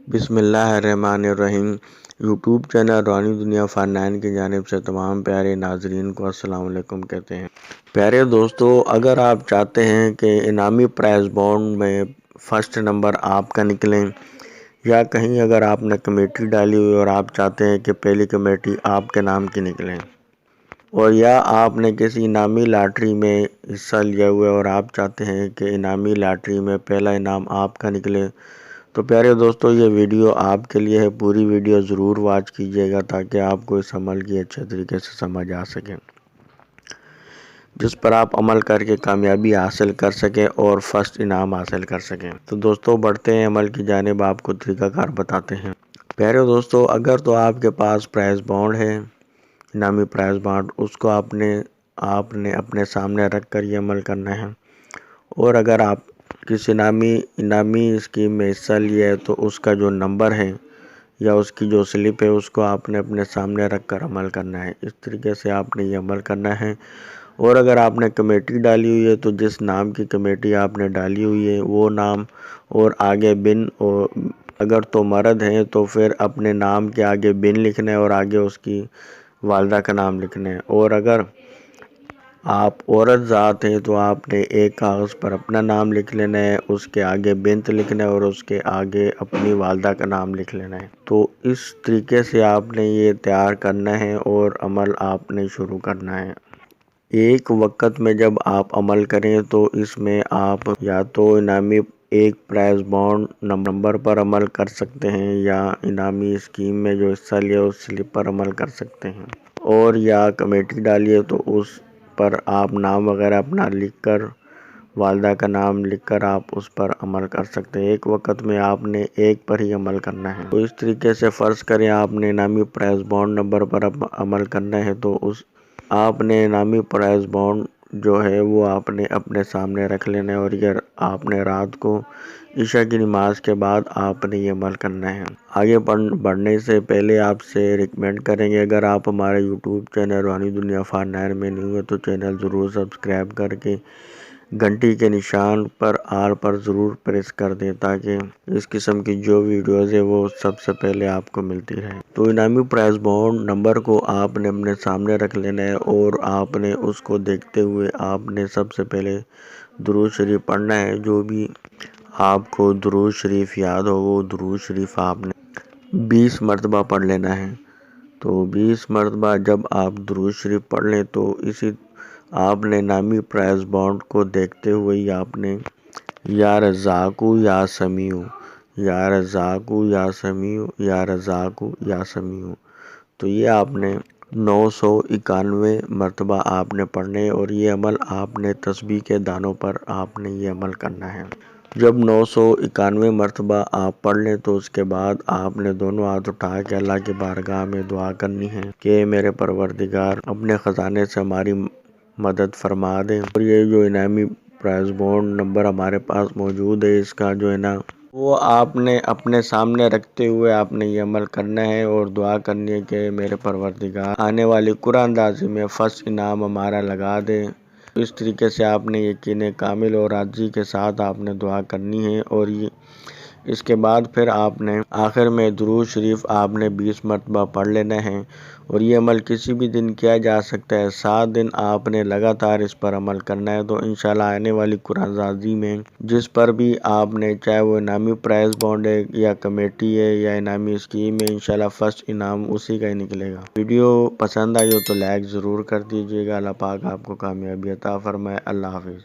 بسم اللہ الرحمن الرحیم۔ یوٹیوب چینل روحانی دنیا فن کی جانب سے تمام پیارے ناظرین کو السلام علیکم کہتے ہیں۔ پیارے دوستو، اگر آپ چاہتے ہیں کہ انعامی پرائز بانڈ میں فرسٹ نمبر آپ کا نکلیں، یا کہیں اگر آپ نے کمیٹی ڈالی ہوئی اور آپ چاہتے ہیں کہ پہلی کمیٹی آپ کے نام کی نکلیں، اور یا آپ نے کسی انعامی لاٹری میں حصہ لیا ہوا ہے اور آپ چاہتے ہیں کہ انعامی لاٹری میں پہلا انعام آپ کا نکلے، تو پیارے دوستو یہ ویڈیو آپ کے لیے ہے۔ پوری ویڈیو ضرور واچ کیجیے گا تاکہ آپ کو اس عمل کی اچھے طریقے سے سمجھ آ سکے، جس پر آپ عمل کر کے کامیابی حاصل کر سکیں اور فرسٹ انعام حاصل کر سکیں۔ تو دوستو بڑھتے ہیں عمل کی جانب، آپ کو طریقہ کار بتاتے ہیں۔ پیارے دوستو، اگر تو آپ کے پاس پرائز بانڈ ہے، انعامی پرائز بانڈ، اس کو آپ نے اپنے سامنے رکھ کر یہ عمل کرنا ہے۔ اور اگر آپ کسی انعامی اسکیم میں حصہ لیا ہے تو اس کا جو نمبر ہے یا اس کی جو سلپ ہے، اس کو آپ نے اپنے سامنے رکھ کر عمل کرنا ہے۔ اس طریقے سے آپ نے یہ عمل کرنا ہے۔ اور اگر آپ نے کمیٹی ڈالی ہوئی ہے تو جس نام کی کمیٹی آپ نے ڈالی ہوئی ہے وہ نام، اور آگے بن، اور اگر تو مرد ہیں تو پھر اپنے نام کے آگے بن لکھنا ہے اور آگے اس کی والدہ کا نام لکھنا ہے۔ اور اگر آپ عورت ذات ہیں تو آپ نے ایک کاغذ پر اپنا نام لکھ لینا ہے، اس کے آگے بنت لکھنا ہے اور اس کے آگے اپنی والدہ کا نام لکھ لینا ہے۔ تو اس طریقے سے آپ نے یہ تیار کرنا ہے اور عمل آپ نے شروع کرنا ہے۔ ایک وقت میں جب آپ عمل کریں تو اس میں آپ یا تو انعامی ایک پرائز بانڈ نمبر پر عمل کر سکتے ہیں، یا انعامی اسکیم میں جو حصہ لیا اس سلپ پر عمل کر سکتے ہیں، اور یا کمیٹی ڈالیے تو اس پر آپ نام وغیرہ اپنا لکھ کر، والدہ کا نام لکھ کر آپ اس پر عمل کر سکتے ہیں۔ ایک وقت میں آپ نے ایک پر ہی عمل کرنا ہے۔ تو اس طریقے سے فرض کریں آپ نے انعامی پرائز بانڈ نمبر پر عمل کرنا ہے، تو آپ نے انعامی پرائز بانڈ جو ہے وہ آپ نے اپنے سامنے رکھ لینا ہے، اور یہ آپ نے رات کو عشاء کی نماز کے بعد آپ نے یہ عمل کرنا ہے۔ آگے بڑھنے سے پہلے آپ سے ریکمینڈ کریں گے، اگر آپ ہمارے یوٹیوب چینل روحانی دنیا فن میں نہیں ہوئے تو چینل ضرور سبسکرائب کر کے گھنٹی کے نشان پر آل پر ضرور پریس کر دیں تاکہ اس قسم کی جو ویڈیوز ہے وہ سب سے پہلے آپ کو ملتی رہے۔ تو انعامی پرائز بانڈ نمبر کو آپ نے اپنے سامنے رکھ لینا ہے، اور آپ نے اس کو دیکھتے ہوئے آپ نے سب سے پہلے درود شریف پڑھنا ہے۔ جو بھی آپ کو درود شریف یاد ہو وہ درود شریف آپ نے 20 مرتبہ پڑھ لینا ہے۔ تو 20 مرتبہ جب آپ درود شریف پڑھ لیں تو آپ نے انعامی پرائز بانڈ کو دیکھتے ہوئے ہی آپ نے یا رزاقو یا سمیع، یا رزاقو یا سمیع، یا رزاقو یا سمیع، تو یہ آپ نے 991 مرتبہ آپ نے پڑھنے، اور یہ عمل آپ نے تسبیح کے دانوں پر آپ نے یہ عمل کرنا ہے۔ جب 991 مرتبہ آپ پڑھ لیں تو اس کے بعد آپ نے دونوں ہاتھ اٹھا کے اللہ کی بارگاہ میں دعا کرنی ہے کہ میرے پروردگار اپنے خزانے سے ہماری مدد فرما دیں، اور یہ جو انعامی پرائز بانڈ نمبر ہمارے پاس موجود ہے اس کا جو ہے نا، وہ آپ نے اپنے سامنے رکھتے ہوئے آپ نے یہ عمل کرنا ہے اور دعا کرنی ہے کہ میرے پروردگار آنے والی قرآن اندازی میں فرسٹ انعام ہمارا لگا دے۔ اس طریقے سے آپ نے یقین کامل اور عاجزی کے ساتھ آپ نے دعا کرنی ہے، اور اس کے بعد پھر آپ نے آخر میں درود شریف آپ نے 20 مرتبہ پڑھ لینا ہے، اور یہ عمل کسی بھی دن کیا جا سکتا ہے۔ 7 دن آپ نے لگاتار اس پر عمل کرنا ہے، تو انشاءاللہ آنے والی قرآن اندازی میں جس پر بھی آپ نے، چاہے وہ انعامی پرائز بانڈ ہے یا کمیٹی ہے یا انعامی اسکیم ہے، انشاءاللہ فرسٹ انعام اسی کا ہی نکلے گا۔ ویڈیو پسند آئی ہو تو لائک ضرور کر دیجیے گا۔ اللہ پاک آپ کو کامیابی عطا فرمائے۔ اللہ حافظ۔